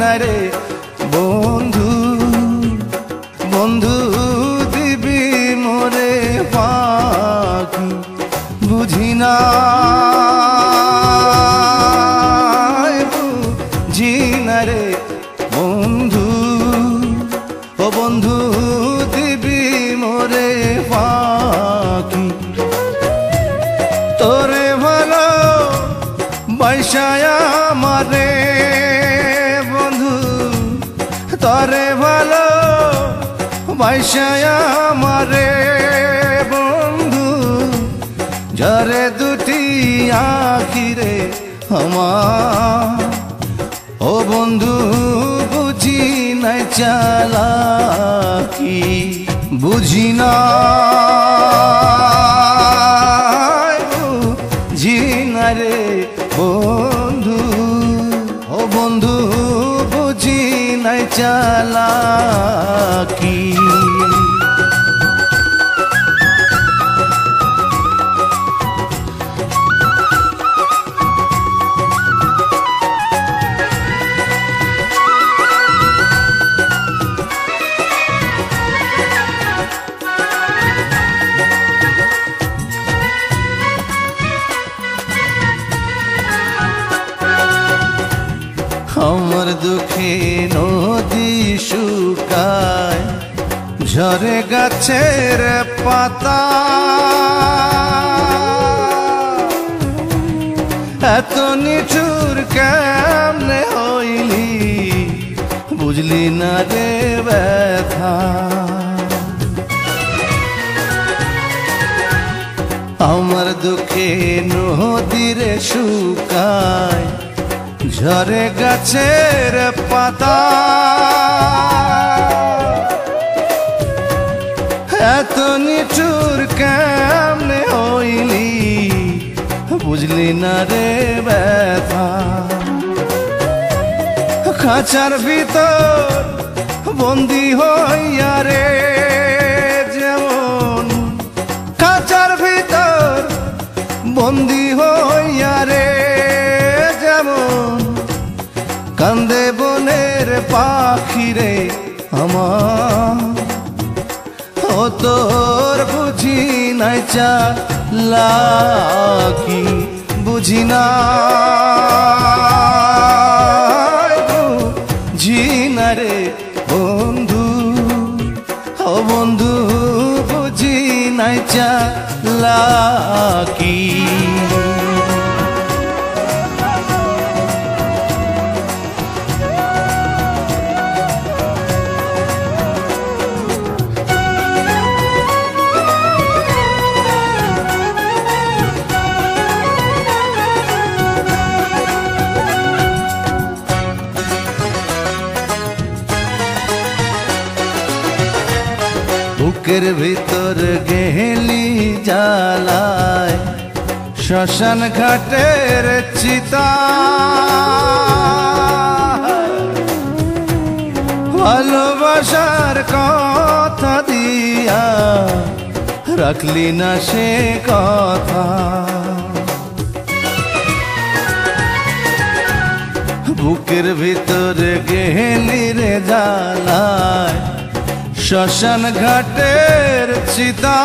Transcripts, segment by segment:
না রে বন্ধু বন্ধু দিবি মোরে ফাঁকি বুঝি না বুঝি না রে বন্ধু ও বন্ধু দিবি মোরে ফাঁকি তোরে ভালো বৈশায়া মারে বন্ধু তোরে ভালো বৈশায়া মারে বন্ধু যারে দুটি আখিরে আমার ও বন্ধু বুঝি নাই চালাকি বুঝি না বুঝি না রে বন্ধু ও বন্ধু বুঝি নাই চালাকি আমার দুঃখে নদী শুকায় ঝরে গাছের পাতা এত নিঠুর কেমনে হইলি বুঝলি না রে ব্যথা আমার দুঃখে নদীর শুকায় ঝরে গাছের পাতা এত নিঠুর কেমনে হইলি বুঝলি না রে ব্যথা খাঁচার ভিতর বন্দি হইয়া রে যেমন খাঁচার ভিতর বন্দি হইয়া রে যেমন কান্দে বনের পাখিরে আমার ও তোর বুঝি নাই চালাকি বুঝি না বুঝি না রে বন্ধু ও বন্ধু বুঝি নাই চালাকি বুকের ভিতর গেলি জ্বালায় শ্মশান ঘাটের চিতা ভালোবাসার কথা দিয়া রাখলি না সে কথা বুকের ভিতর গেলি রে জ্বালায় শ্মশান ঘাটের চিতা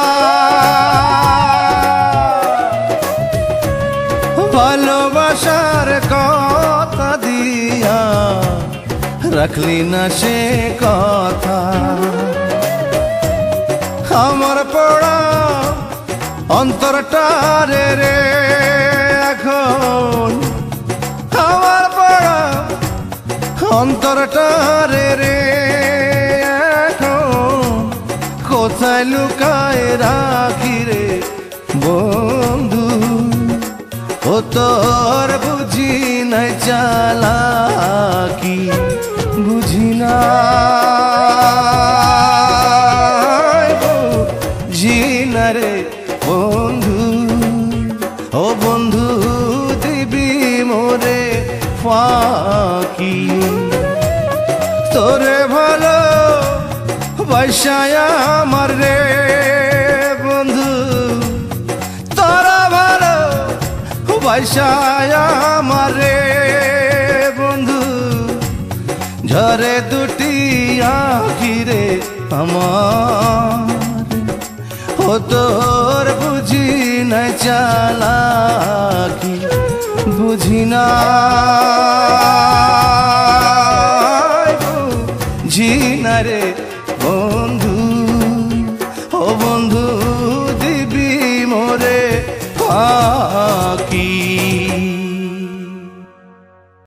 ভালোবাসার কথা দিয়া রাখলি না সে কথা আমার পড়া অন্তরটা রে রে এখন আমার পড়া অন্তরটা রে রে কোথায় লুকায় রাখি রে বন্ধু ও তোর বুঝি নাই চালাকি বুঝি না বুঝি না রে বন্ধু ও বন্ধু দিবি মোরে ফাঁকি তোরে ভালো বৈশায়া আমার রে বন্ধু তোরা ভালো বৈশায়া আমার রে বন্ধু ঝরে দুটি আখিরে আমার ও তোর বুঝি না চালাকি বুঝি না